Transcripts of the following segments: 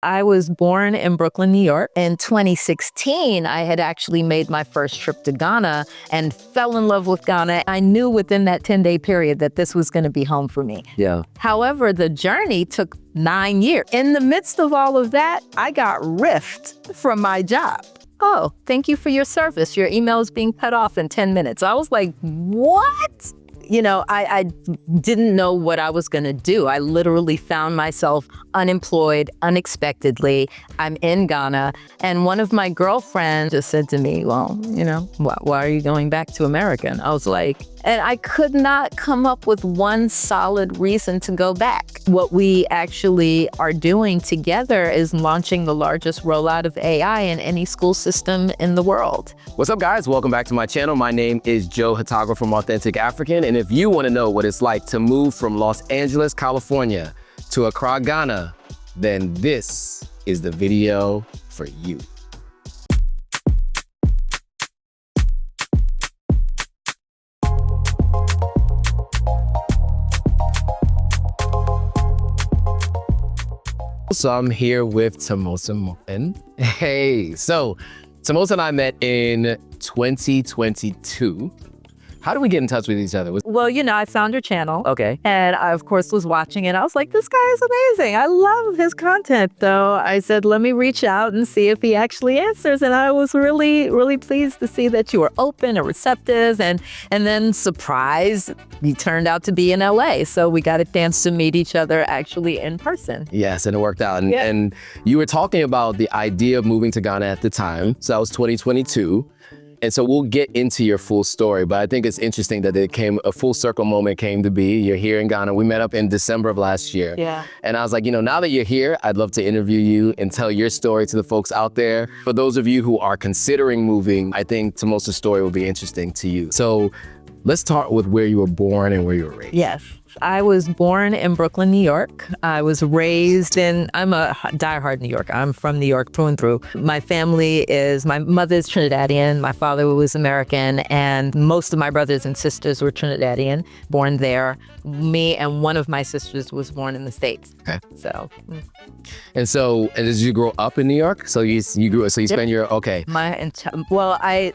I was born in Brooklyn, New York. In 2016, I had actually made my first trip to Ghana and fell in love with Ghana. I knew within that 10-day period that this was going to be home for me. Yeah. However, the journey took 9 years. In the midst of all of that, I got riffed from my job. Oh, thank you for your service. Your email is being cut off in 10 minutes. I was like, what? You know, I didn't know what I was going to do. I literally found myself unemployed unexpectedly. I'm in Ghana. And one of my girlfriends just said to me, well, you know, why are you going back to America? And I was like, and I could not come up with one solid reason to go back. What we actually are doing together is launching the largest rollout of AI in any school system in the world. What's up, guys? Welcome back to my channel. My name is Joe Hatago from Authentic African. And if you want to know what it's like to move from Los Angeles, California to Accra, Ghana, then this is the video for you. So I'm here with Teimosa Martin. Hey, so Tamosa and I met in 2022. How did we get in touch with each other? Well, you know, I found your channel. Okay. And I, of course, was watching it. I was like, this guy is amazing. I love his content. So I said, let me reach out and see if he actually answers. And I was really, really pleased to see that you were open and receptive. And then surprised, he turned out to be in LA. So we got a chance to meet each other actually in person. Yes, and it worked out. And you were talking about the idea of moving to Ghana at the time. So that was 2022. And so we'll get into your full story, but I think it's interesting that a full circle moment came to be. You're here in Ghana. We met up in December of last year. Yeah. And I was like, you know, now that you're here, I'd love to interview you and tell your story to the folks out there. For those of you who are considering moving, I think Tamosa's story will be interesting to you. So let's start with where you were born and where you were raised. Yes. I was born in Brooklyn, New York. I was raised I'm a diehard New Yorker. I'm from New York through and through. My mother's Trinidadian, my father was American, and most of my brothers and sisters were Trinidadian, born there. Me and one of my sisters was born in the States. Okay. So. And did you grow up in New York? So you spent your, okay. When I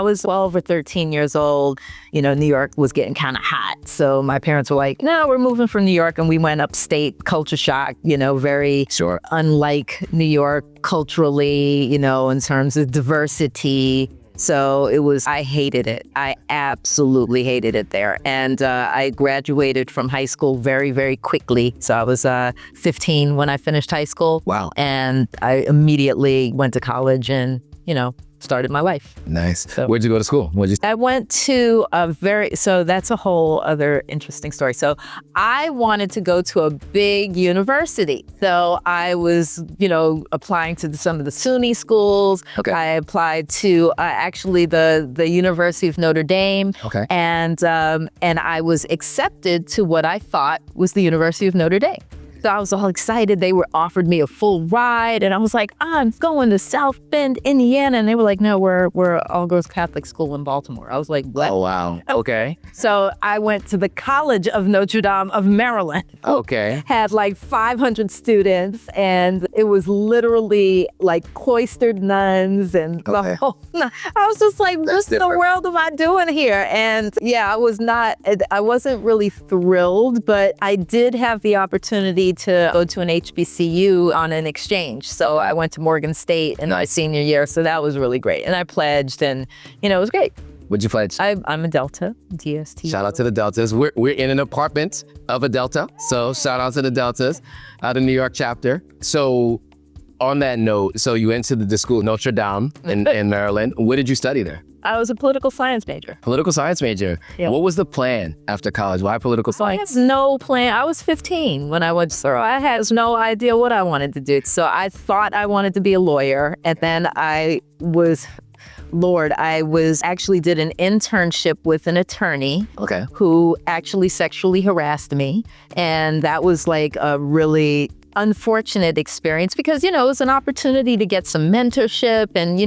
was 12 or 13 years old, you know, New York was getting kind of hot. So my parents were like, no, we're moving from New York. And we went upstate, culture shock, you know, very unlike New York culturally, you know, in terms of diversity. So I hated it. I absolutely hated it there. And I graduated from high school very, very quickly. So I was 15 when I finished high school. Wow. And I immediately went to college and, you know, started my life. Nice. So, where'd you go to school? I went to so that's a whole other interesting story. So I wanted to go to a big university. So I was, you know, applying to some of the SUNY schools. Okay. I applied to actually the University of Notre Dame. Okay. And I was accepted to what I thought was the University of Notre Dame. So I was all excited. They offered me a full ride, and I was like, I'm going to South Bend, Indiana. And they were like, no, we're all-girls Catholic school in Baltimore. I was like, what? Oh, wow. Okay. So I went to the College of Notre Dame of Maryland. Okay. Had like 500 students, and it was literally like cloistered nuns and the whole. I was just like, what in the world am I doing here? And yeah, I wasn't really thrilled, but I did have the opportunity to go to an HBCU on an exchange. So I went to Morgan State in my senior year. So that was really great. And I pledged, and, you know, it was great. What'd you pledge? I'm a Delta, DST. Shout out to the Deltas. We're in an apartment of a Delta. So shout out to the Deltas, out of New York chapter. So on that note, so you entered the school Notre Dame in Maryland. What did you study there? I was a political science major. Political science major. Yeah. What was the plan after college? Why political science? I had no plan. I was 15 when I went, so I had no idea what I wanted to do. So I thought I wanted to be a lawyer, and then I actually did an internship with an attorney who actually sexually harassed me. And that was like a really unfortunate experience because, it was an opportunity to get some mentorship and,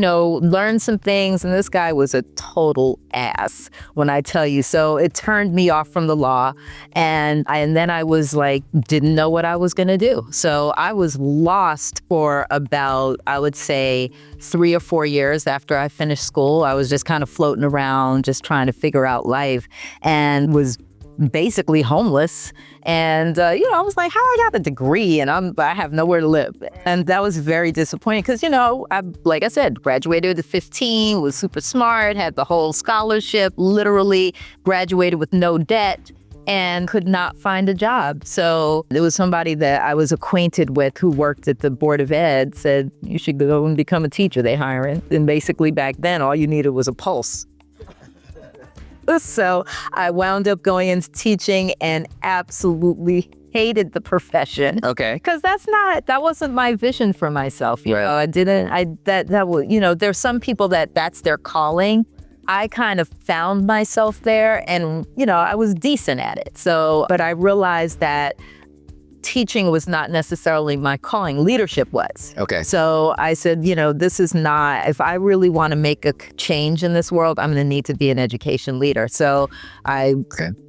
learn some things. And this guy was a total ass when I tell you. So it turned me off from the law. And then I was like, didn't know what I was going to do. So I was lost for about, I would say, 3 or 4 years after I finished school. I was just kind of floating around, just trying to figure out life, and was basically homeless. And, I was like, how I got a degree and I have nowhere to live. And that was very disappointing because, I, like I said, graduated at 15, was super smart, had the whole scholarship, literally graduated with no debt and could not find a job. So there was somebody that I was acquainted with who worked at the Board of Ed, said, you should go and become a teacher, they hiring. And basically back then, all you needed was a pulse. So I wound up going into teaching and absolutely hated the profession. Okay. Because that wasn't my vision for myself. There's some people that's their calling. I kind of found myself there and, I was decent at it. So, but I realized that teaching was not necessarily my calling. Leadership was. Okay. So I said, this is not, if I really want to make a change in this world, I'm going to need to be an education leader. So I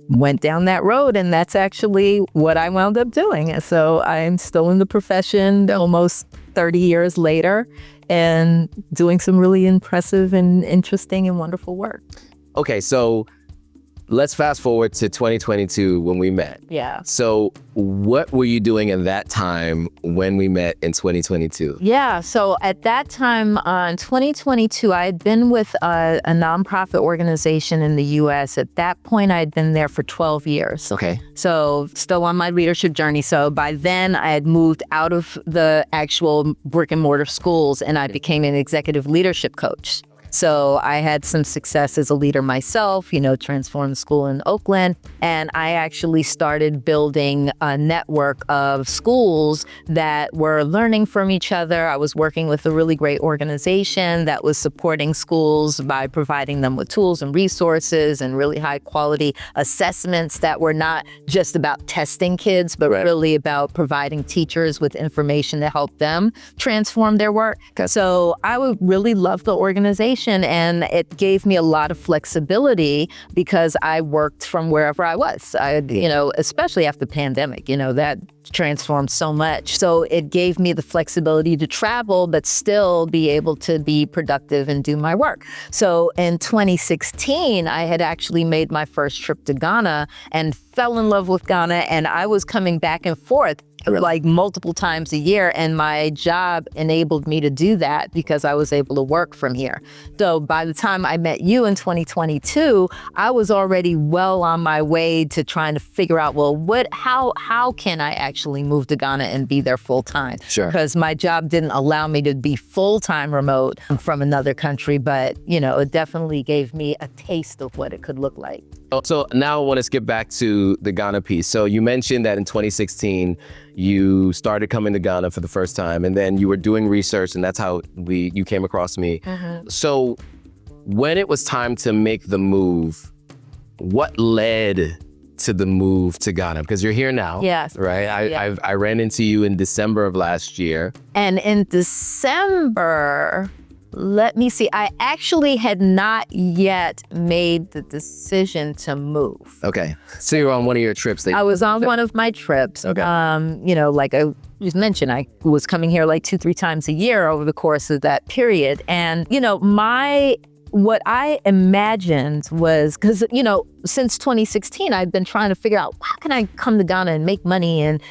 went down that road, and that's actually what I wound up doing. And so I'm still in the profession almost 30 years later and doing some really impressive and interesting and wonderful work. Okay, so let's fast forward to 2022 when we met. Yeah. So what were you doing at that time when we met in 2022? Yeah. So at that time, in 2022, I had been with a nonprofit organization in the U.S. At that point, I had been there for 12 years. Okay. So still on my leadership journey. So by then, I had moved out of the actual brick and mortar schools, and I became an executive leadership coach. So I had some success as a leader myself, transformed the school in Oakland. And I actually started building a network of schools that were learning from each other. I was working with a really great organization that was supporting schools by providing them with tools and resources and really high quality assessments that were not just about testing kids, but really about providing teachers with information to help them transform their work. So I would really love the organization. And it gave me a lot of flexibility because I worked from wherever I was. Especially after the pandemic, that transformed so much. So it gave me the flexibility to travel, but still be able to be productive and do my work. So in 2016, I had actually made my first trip to Ghana and fell in love with Ghana. And I was coming back and forth like multiple times a year. And my job enabled me to do that because I was able to work from here. So by the time I met you in 2022, I was already well on my way to trying to figure out, how can I actually move to Ghana and be there full time? Sure. Because my job didn't allow me to be full time remote from another country, but it definitely gave me a taste of what it could look like. So now I want to skip back to the Ghana piece. So you mentioned that in 2016, you started coming to Ghana for the first time, and then you were doing research, and that's how you came across me. Mm-hmm. So when it was time to make the move, what led to the move to Ghana? Because you're here now, yes, right? I ran into you in December of last year. And in December, let me see, I actually had not yet made the decision to move. Okay. So you were on one of your trips. I was on one of my trips. Okay. Like I just mentioned, I was coming here like 2-3 times a year over the course of that period. And, what I imagined was, because, since 2016, I've been trying to figure out how can I come to Ghana and make money and,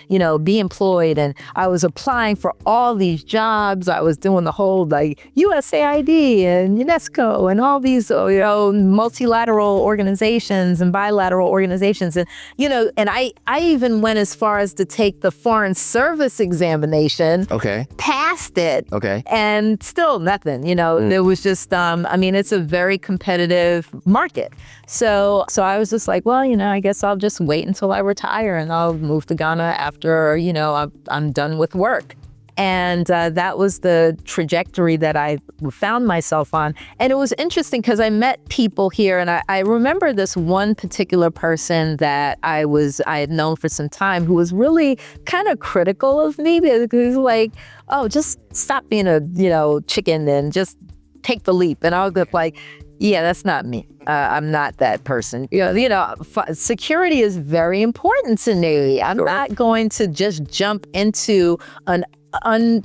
be employed. And I was applying for all these jobs. I was doing the whole USAID and UNESCO and all these, multilateral organizations and bilateral organizations. And, and I even went as far as to take the Foreign Service examination. Okay. Passed it. Okay. And still nothing, There was just, it's a very competitive market. So I was just like, I guess I'll just wait until I retire and I'll move to Ghana after, I'm done with work. And that was the trajectory that I found myself on. And it was interesting because I met people here, and I remember this one particular person that I had known for some time who was really kind of critical of me, because he was like, oh, just stop being a, chicken and just take the leap. And I was like, yeah, that's not me. I'm not that person. Security is very important to me. I'm not going to just jump into an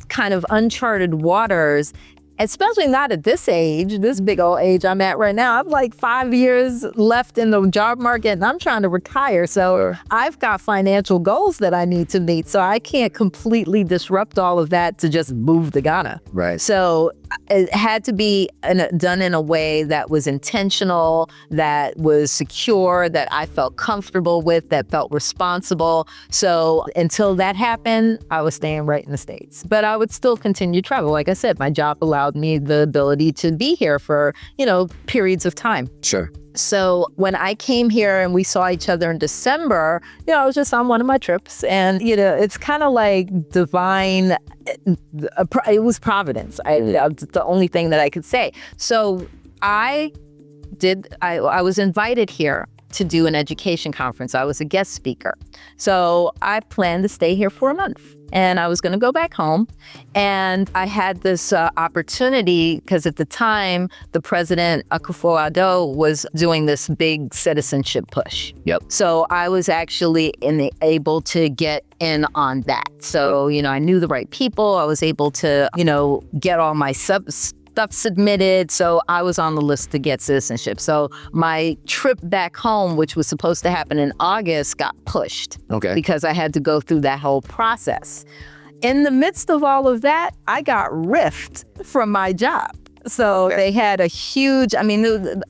kind of uncharted waters, especially not at this age, this big old age I'm at right now. I'm like 5 years left in the job market and I'm trying to retire. So I've got financial goals that I need to meet. So I can't completely disrupt all of that to just move to Ghana. Right. So it had to be done in a way that was intentional, that was secure, that I felt comfortable with, that felt responsible. So until that happened, I was staying right in the States. But I would still continue to travel. Like I said, my job allowed me the ability to be here for, periods of time. Sure. So when I came here and we saw each other in December, I was just on one of my trips, and it's kind of like divine. It was providence. The only thing that I could say. So I was invited here to do an education conference. I was a guest speaker. So I planned to stay here for a month. And I was going to go back home. And I had this opportunity because at the time, the president, Akufo-Addo, was doing this big citizenship push. Yep. So I was actually able to get in on that. So, I knew the right people. I was able to, get all my stuff submitted. So I was on the list to get citizenship. So my trip back home, which was supposed to happen in August, got pushed. Okay. Because I had to go through that whole process. In the midst of all of that, I got riffed from my job. So they had a huge,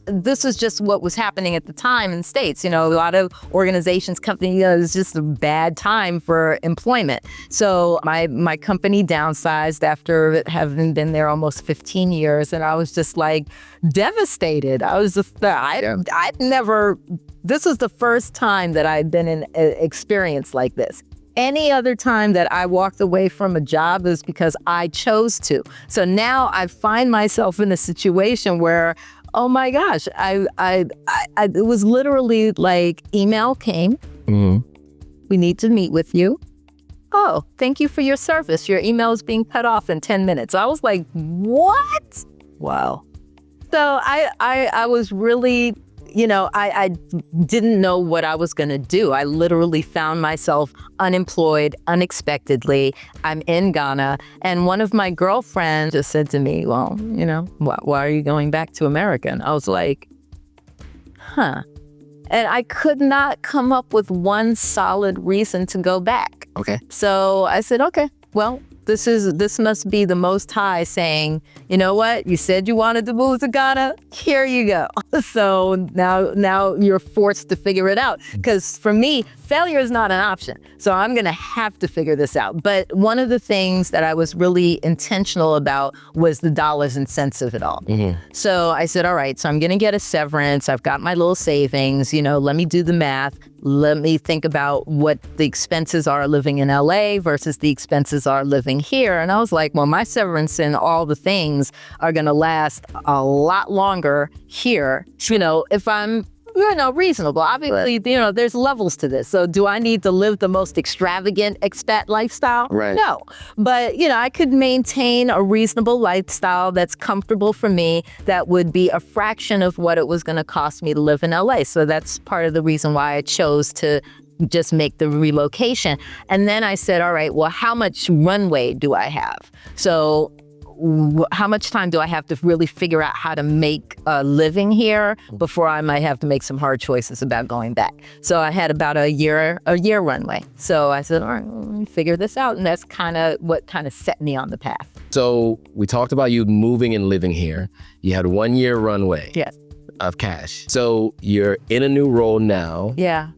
this is just what was happening at the time in the States. A lot of organizations, companies, it was just a bad time for employment. So my company downsized after having been there almost 15 years. And I was just like devastated. I was just, I'd never, this was the first time that I'd been in an experience like this. Any other time that I walked away from a job is because I chose to. So now I find myself in a situation where, oh my gosh, it was literally like email came. Mm-hmm. We need to meet with you. Oh, thank you for your service. Your email is being cut off in 10 minutes. I was like, what? Wow. So I was really, I didn't know what I was going to do. I literally found myself unemployed unexpectedly. I'm in Ghana. And one of my girlfriends just said to me, well, why are you going back to America? And I was like, huh. And I could not come up with one solid reason to go back. Okay. So I said, okay, well, this must be the Most High saying, you know what? You said you wanted to move to Ghana. Here you go. So now you're forced to figure it out. Because for me, failure is not an option. So I'm going to have to figure this out. But one of the things that I was really intentional about was the dollars and cents of it all. Mm-hmm. So I said, all right, so I'm going to get a severance. I've got my little savings. Let me do the math. Let me think about what the expenses are living in LA versus the expenses are living here. And I was like, well, my severance and all the things are going to last a lot longer here, if I'm reasonable. Obviously, there's levels to this. So do I need to live the most extravagant expat lifestyle? Right. No. But, I could maintain a reasonable lifestyle that's comfortable for me that would be a fraction of what it was going to cost me to live in LA. So that's part of the reason why I chose to just make the relocation. And then I said, all right, well, how much runway do I have? So how much time do I have to really figure out how to make a living here before I might have to make some hard choices about going back? So I had about a year runway. So I said, all right, let me figure this out. And that's kind of what kind of set me on the path. So we talked about you moving and living here. You had 1 year runway. Yes. Of cash. So you're in a new role now. Yeah.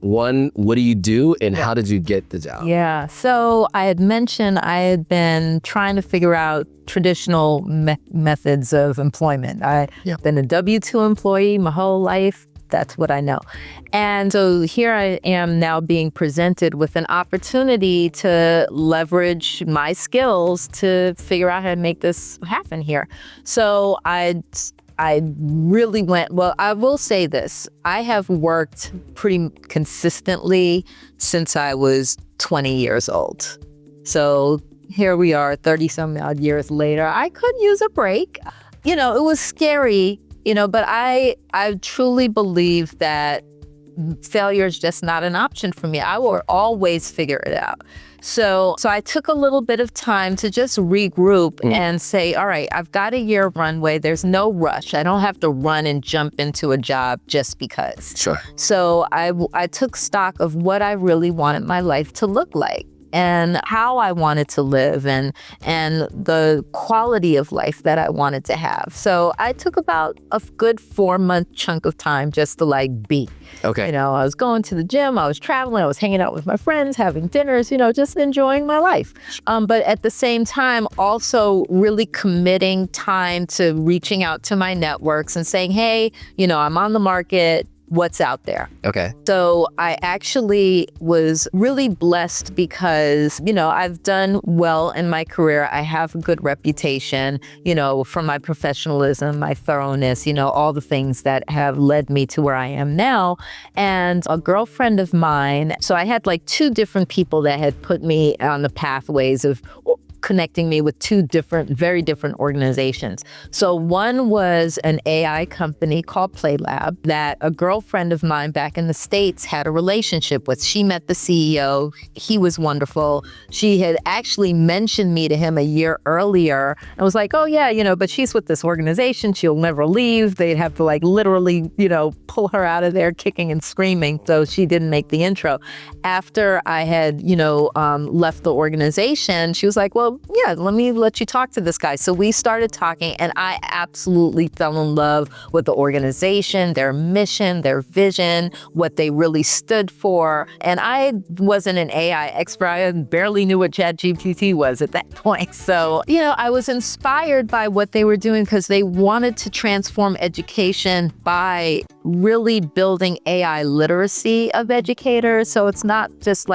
One, what do you do and how did you get the job? Yeah, so I had mentioned I had been trying to figure out traditional methods of employment. I've been a W-2 employee my whole life. That's what I know. And so here I am now being presented with an opportunity to leverage my skills to figure out how to make this happen here. So I really went, well, I will say this. I have worked pretty consistently since I was 20 years old. So here we are 30 some odd years later. I could use a break. It was scary, but I truly believe that failure is just not an option for me. I will always figure it out. So I took a little bit of time to just regroup and say, all right, I've got a year runway. There's no rush. I don't have to run and jump into a job just because. Sure. So I took stock of what I really wanted my life to look like, and how I wanted to live, and the quality of life that I wanted to have. So I took about a good 4-month chunk of time just to be. Okay. I was going to the gym, I was traveling, I was hanging out with my friends, having dinners, just enjoying my life. But at the same time, also really committing time to reaching out to my networks and saying, hey, I'm on the market. What's out there. Okay. So I actually was really blessed because, I've done well in my career. I have a good reputation, from my professionalism, my thoroughness, all the things that have led me to where I am now. And a girlfriend of mine, so I had 2 different people that had put me on the pathways of connecting me with 2 very different organizations. So one was an AI company called Playlab that a girlfriend of mine back in the States had a relationship with. She met the CEO. He was wonderful. She had actually mentioned me to him a year earlier. I was like, oh yeah, but she's with this organization. She'll never leave. They'd have to literally, pull her out of there kicking and screaming. So she didn't make the intro. After I had, left the organization, she was like, well, yeah, let me let you talk to this guy. So we started talking, and I absolutely fell in love with the organization, their mission, their vision, what they really stood for. And I wasn't an AI expert. I barely knew what ChatGPT was at that point. So, I was inspired by what they were doing because they wanted to transform education by really building AI literacy of educators. So it's not just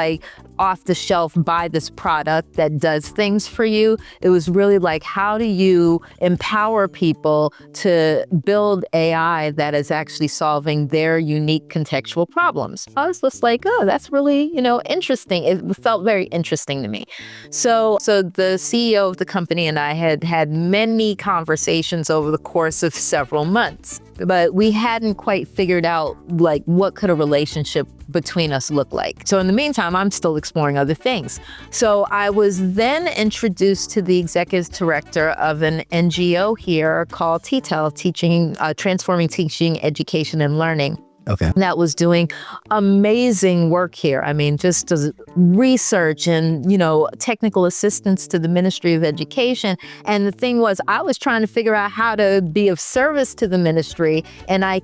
off the shelf, buy this product that does things for you. It was really how do you empower people to build AI that is actually solving their unique contextual problems? I was just oh, that's really, interesting. It felt very interesting to me. So the CEO of the company and I had many conversations over the course of several months, but we hadn't quite figured out what could a relationship between us look like. So in the meantime, I'm still exploring other things. So I was then introduced to the executive director of an NGO here called TETL, Transforming Teaching, Education, and Learning. Okay. That was doing amazing work here. I mean, just as research and, technical assistance to the Ministry of Education. And the thing was, I was trying to figure out how to be of service to the ministry, and I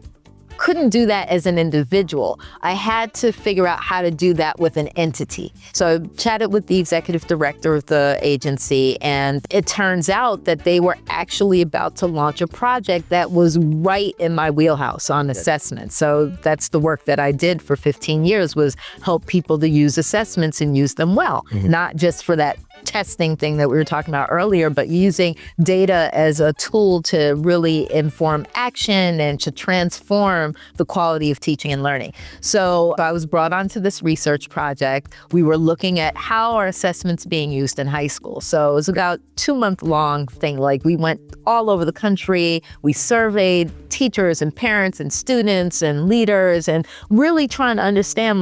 couldn't do that as an individual. I had to figure out how to do that with an entity. So I chatted with the executive director of the agency, and it turns out that they were actually about to launch a project that was right in my wheelhouse on assessment. So that's the work that I did for 15 years, was help people to use assessments and use them well, not just for that testing thing that we were talking about earlier, but using data as a tool to really inform action and to transform the quality of teaching and learning. So I was brought onto this research project. We were looking at how are assessments being used in high school. So it was about 2-month-long thing. We went all over the country. We surveyed teachers and parents and students and leaders, and really trying to understand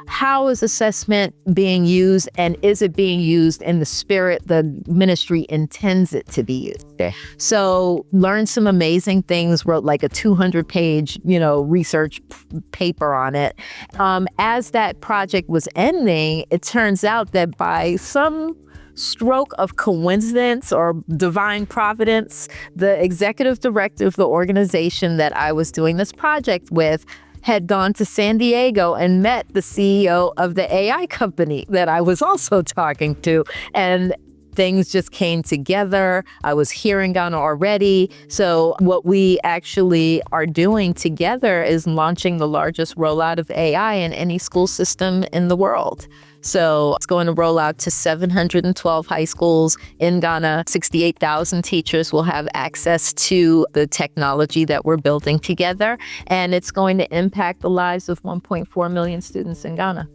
how is assessment being used, and is it being used in the spirit the ministry intends it to be used. Okay. So learned some amazing things, wrote a 200-page, research paper on it. As that project was ending, it turns out that by some stroke of coincidence or divine providence, the executive director of the organization that I was doing this project with had gone to San Diego and met the CEO of the AI company that I was also talking to. And things just came together. I was here in Ghana already. So what we actually are doing together is launching the largest rollout of AI in any school system in the world. So it's going to roll out to 712 high schools in Ghana. 68,000 teachers will have access to the technology that we're building together. And it's going to impact the lives of 1.4 million students in Ghana.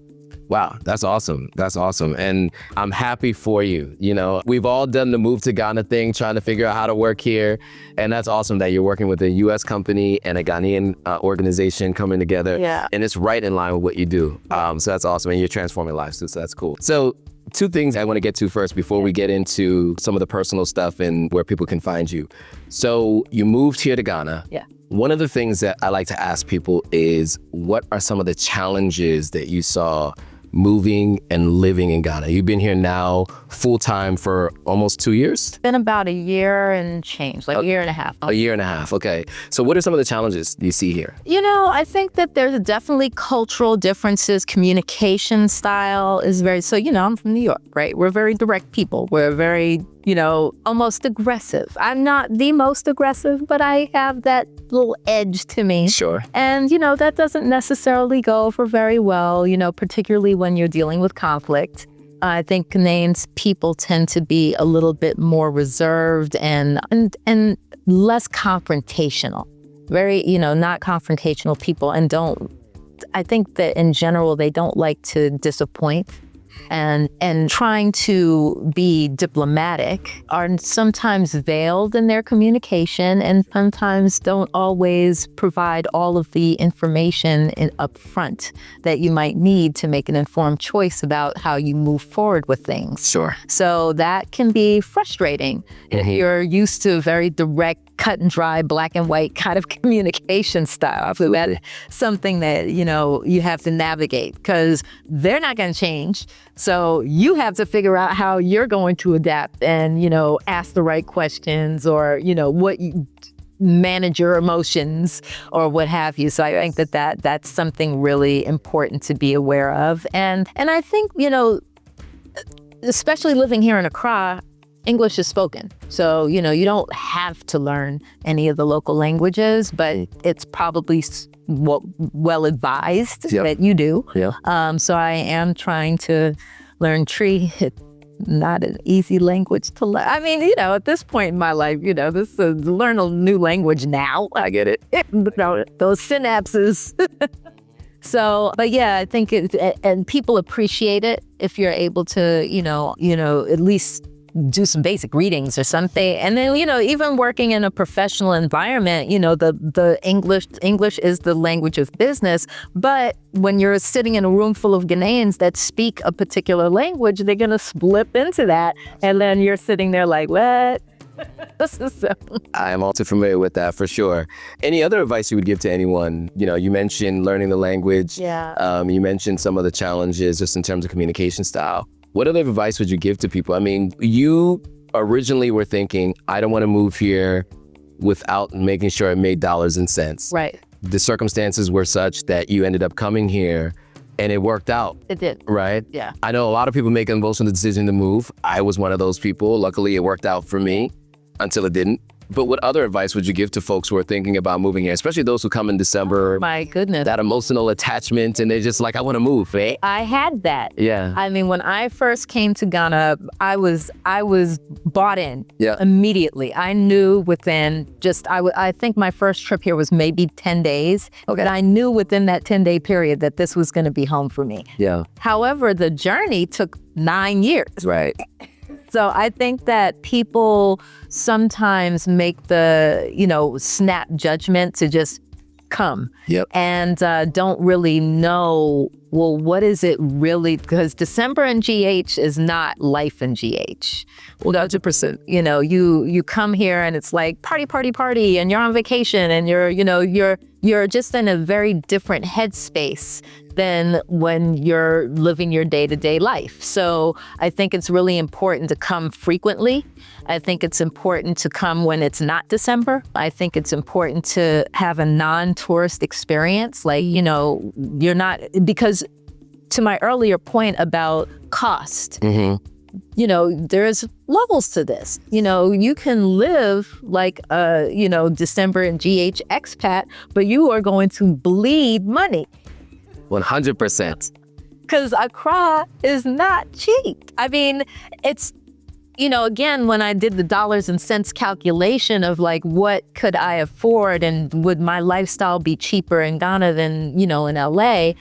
Wow, that's awesome. That's awesome. And I'm happy for you. You know, we've all done the move to Ghana thing, trying to figure out how to work here. And that's awesome that you're working with a US company and a Ghanaian organization coming together. Yeah. And it's right in line with what you do. So that's awesome. And you're transforming lives too, so that's cool. So two things I want to get to first before we get into some of the personal stuff and where people can find you. So you moved here to Ghana. Yeah. One of the things that I like to ask people is, what are some of the challenges that you saw moving and living in Ghana? You've been here now full-time for almost 2 years? It's been about a year and change, like a year and a half. A year and a half, okay. So what are some of the challenges you see here? You know, I think that there's definitely cultural differences. Communication style is very, so, you know, I'm from New York, right? We're very direct people. We're very, you know, almost aggressive. I'm not the most aggressive, but I have that little edge to me. Sure. And, you know, that doesn't necessarily go over very well, you know, particularly when you're dealing with conflict. I think Ghanaian people tend to be a little bit more reserved and less confrontational. Very, you know, not confrontational people, and I think that in general, they don't like to disappoint. And trying to be diplomatic are sometimes veiled in their communication, and sometimes don't always provide all of the information up front that you might need to make an informed choice about how you move forward with things. Sure. So that can be frustrating if you're used to very direct, cut and dry, black and white kind of communication style. So that's something that, you know, you have to navigate, because they're not going to change. So you have to figure out how you're going to adapt and, you know, ask the right questions, or, you know, manage your emotions or what have you. So I think that's something really important to be aware of. And I think, you know, especially living here in Accra, English is spoken. So, you know, you don't have to learn any of the local languages, but it's probably well advised that you do. Yeah. So I am trying to learn Tree. It's not an easy language to learn. I mean, you know, at this point in my life, you know, learn a new language now. I get it. Those synapses. So, but yeah, I think and people appreciate it if you're able to, you know, at least do some basic readings or something. And then, you know, even working in a professional environment, you know, the English is the language of business. But when you're sitting in a room full of Ghanaians that speak a particular language, they're going to slip into that. And then you're sitting there like, what? I am also familiar with that for sure. Any other advice you would give to anyone? You know, you mentioned learning the language. Yeah. You mentioned some of the challenges just in terms of communication style. What other advice would you give to people? I mean, you originally were thinking, I don't want to move here without making sure it made dollars and cents. Right. The circumstances were such that you ended up coming here and it worked out. It did. Right? Yeah. I know a lot of people make an emotional decision to move. I was one of those people. Luckily, it worked out for me until it didn't. But what other advice would you give to folks who are thinking about moving here, especially those who come in December? My goodness. That emotional attachment, and they're just like, I want to move, right? I had that. Yeah. I mean, when I first came to Ghana, I was bought in immediately. I knew within I think my first trip here was maybe 10 days. Okay. But I knew within that 10-day period that this was going to be home for me. Yeah. However, the journey took 9 years. Right. So I think that people sometimes make the, you know, snap judgment to just come. Yep. And don't really know, well, what is it really? Because December in GH is not life in GH. 100%. You know, you come here and it's like party, party, party, and you're on vacation and you're just in a very different headspace than when you're living your day-to-day life. So I think it's really important to come frequently. I think it's important to come when it's not December. I think it's important to have a non-tourist experience. Like, you know, you're not, because to my earlier point about cost, there's levels to this. You can live like a, December and GH expat, but you are going to bleed money. 100%. Because Accra is not cheap. I mean, it's, again, when I did the dollars and cents calculation of like, what could I afford and would my lifestyle be cheaper in Ghana than, in LA?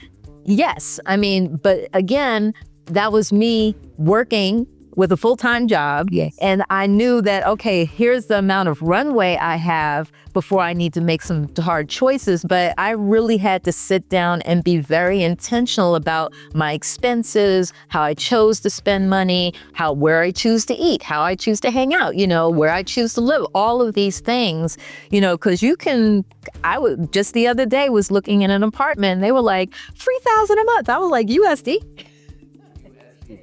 Yes. I mean, but again, that was me working with a full-time job. Yes. And I knew that, okay, here's the amount of runway I have before I need to make some hard choices. But I really had to sit down and be very intentional about my expenses, how I chose to spend money, where I choose to eat, how I choose to hang out, where I choose to live, all of these things, because just the other day was looking in an apartment and they were like, $3,000 a month. I was like, USD?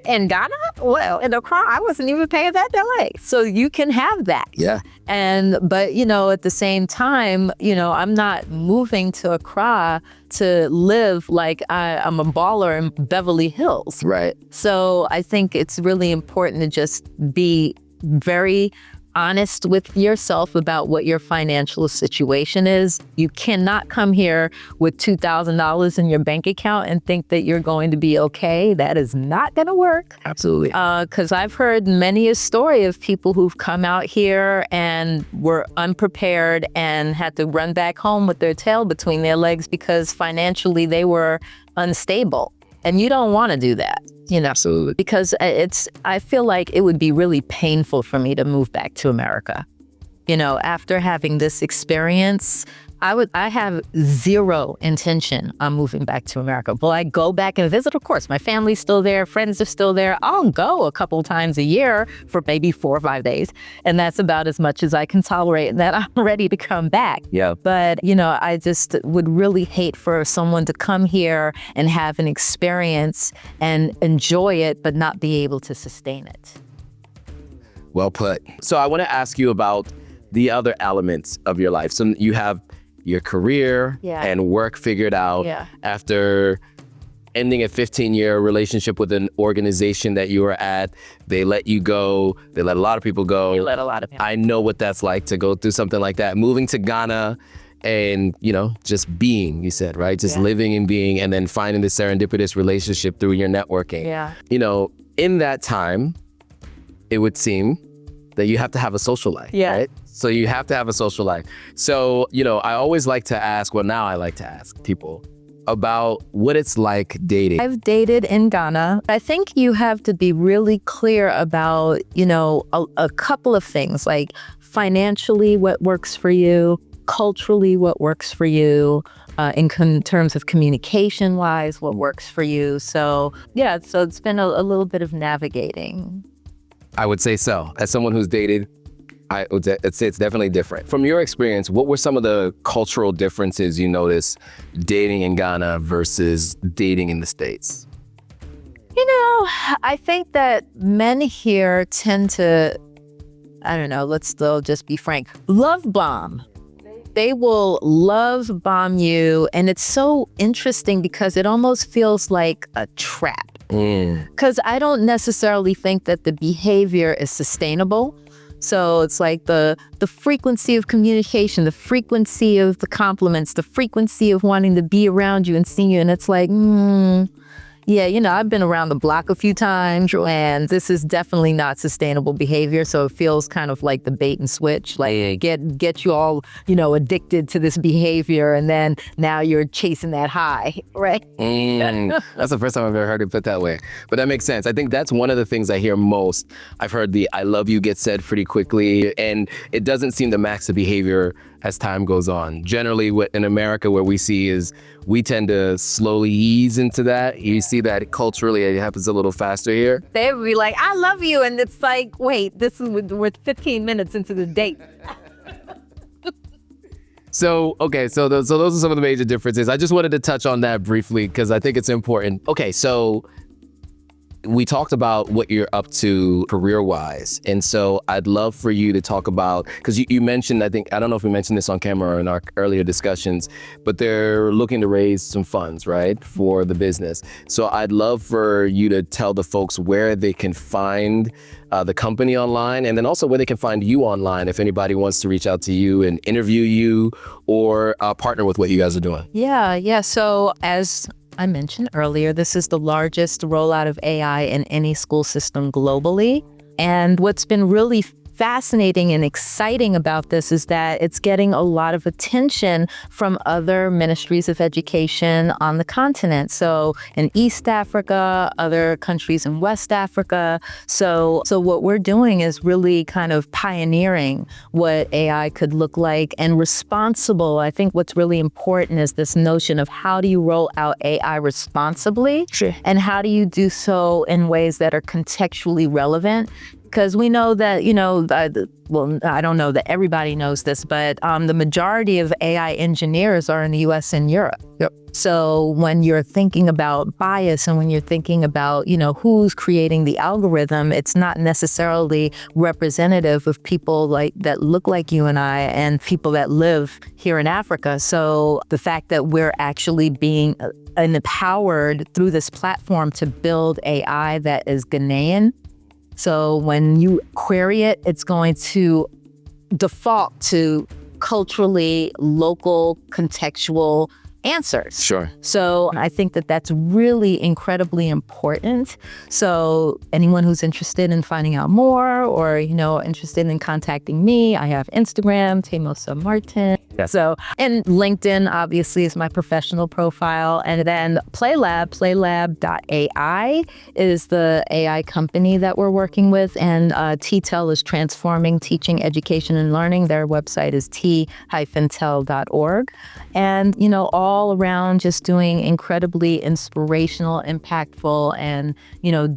In Ghana? Well, in Accra, I wasn't even paying that delay. So you can have that. Yeah. But, at the same time, I'm not moving to Accra to live like I'm a baller in Beverly Hills. Right. So I think it's really important to just be very honest with yourself about what your financial situation is. You cannot come here with $2,000 in your bank account and think that you're going to be okay. That is not going to work. Absolutely. Because I've heard many a story of people who've come out here and were unprepared and had to run back home with their tail between their legs because financially they were unstable. And you don't want to do that. Absolutely. Because I feel like it would be really painful for me to move back to America. After having this experience, I have zero intention on moving back to America. Will I go back and visit? Of course, my family's still there, friends are still there. I'll go a couple times a year for maybe 4 or 5 days. And that's about as much as I can tolerate and that I'm ready to come back. Yeah. But, I just would really hate for someone to come here and have an experience and enjoy it, but not be able to sustain it. Well put. So I want to ask you about the other elements of your life. So you have your career and work figured out after ending a 15-year relationship with an organization that you were at. They let you go. They let a lot of people go. You let a lot of people. I know what that's like to go through something like that. Moving to Ghana and, just being, you said, right? Just living and being, and then finding this serendipitous relationship through your networking. Yeah. In that time, it would seem that you have to have a social life, right? So you have to have a social life. So, I always like to ask, now I like to ask people about what it's like dating. I've dated in Ghana. I think you have to be really clear about, a couple of things, like financially, what works for you, culturally, what works for you, in terms of communication-wise, what works for you. So, so it's been a little bit of navigating. I would say so. As someone who's dated, I would say it's definitely different. From your experience, what were some of the cultural differences you noticed dating in Ghana versus dating in the States? I think that men here tend to, let's just be frank, love bomb. They will love bomb you. And it's so interesting because it almost feels like a trap. Because I don't necessarily think that the behavior is sustainable. So it's like the frequency of communication, the frequency of the compliments, the frequency of wanting to be around you and see you. And it's like, I've been around the block a few times and this is definitely not sustainable behavior. So it feels kind of like the bait and switch, like get you all, addicted to this behavior. And then now you're chasing that high, right? That's the first time I've ever heard it put that way. But that makes sense. I think that's one of the things I hear most. I've heard the I love you get said pretty quickly. And it doesn't seem to match the behavior as time goes on. Generally, what in America, what we see is we tend to slowly ease into that. You see that culturally, it happens a little faster here. They would be like, I love you. And it's like, wait, we're 15 minutes into the date. So those are some of the major differences. I just wanted to touch on that briefly because I think it's important. Okay, so we talked about what you're up to career-wise. And so I'd love for you to talk about, because you mentioned, I don't know if we mentioned this on camera or in our earlier discussions, but they're looking to raise some funds, right, for the business. So I'd love for you to tell the folks where they can find the company online, and then also where they can find you online if anybody wants to reach out to you and interview you or partner with what you guys are doing. Yeah. So as I mentioned earlier, this is the largest rollout of AI in any school system globally. And what's been really fascinating and exciting about this is that it's getting a lot of attention from other ministries of education on the continent. So in East Africa, other countries in West Africa. So what we're doing is really kind of pioneering what AI could look like and responsible. I think what's really important is this notion of how do you roll out AI responsibly? Sure. And how do you do so in ways that are contextually relevant? Because we know that, well, I don't know that everybody knows this, but the majority of AI engineers are in the US and Europe. Yep. So when you're thinking about bias and when you're thinking about, who's creating the algorithm, it's not necessarily representative of people that look like you and I and people that live here in Africa. So the fact that we're actually being empowered through this platform to build AI that is Ghanaian. So when you query it, it's going to default to culturally local, contextual answers. Sure. So I think that that's really incredibly important. So anyone who's interested in finding out more or, interested in contacting me, I have Instagram, Teimosa Martin. Yeah. So, and LinkedIn obviously is my professional profile. And then Playlab.ai is the AI company that we're working with. And T-TEL is transforming teaching, education, and learning. Their website is t-tel.org. And, all around just doing incredibly inspirational, impactful, and,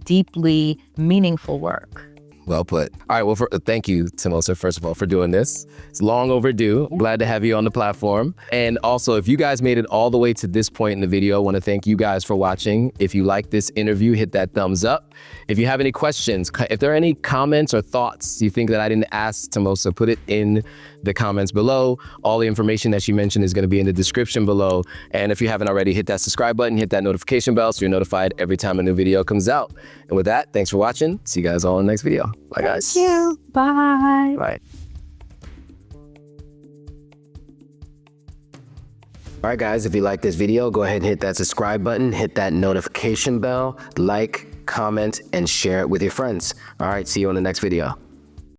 deeply meaningful work. Well put. All right. Well, thank you, Tamosa, first of all, for doing this. It's long overdue. I'm glad to have you on the platform. And also, if you guys made it all the way to this point in the video, I want to thank you guys for watching. If you like this interview, hit that thumbs up. If you have any questions, if there are any comments or thoughts you think that I didn't ask Tamosa, put it in the comments below. All the information that she mentioned is going to be in the description below. And if you haven't already, hit that subscribe button, hit that notification bell so you're notified every time a new video comes out. And with that, thanks for watching. See you guys all in the next video. Bye, guys. Thank you. Bye. Bye. All right, guys, if you like this video, go ahead and hit that subscribe button, hit that notification bell, like, comment, and share it with your friends. All right, see you on the next video.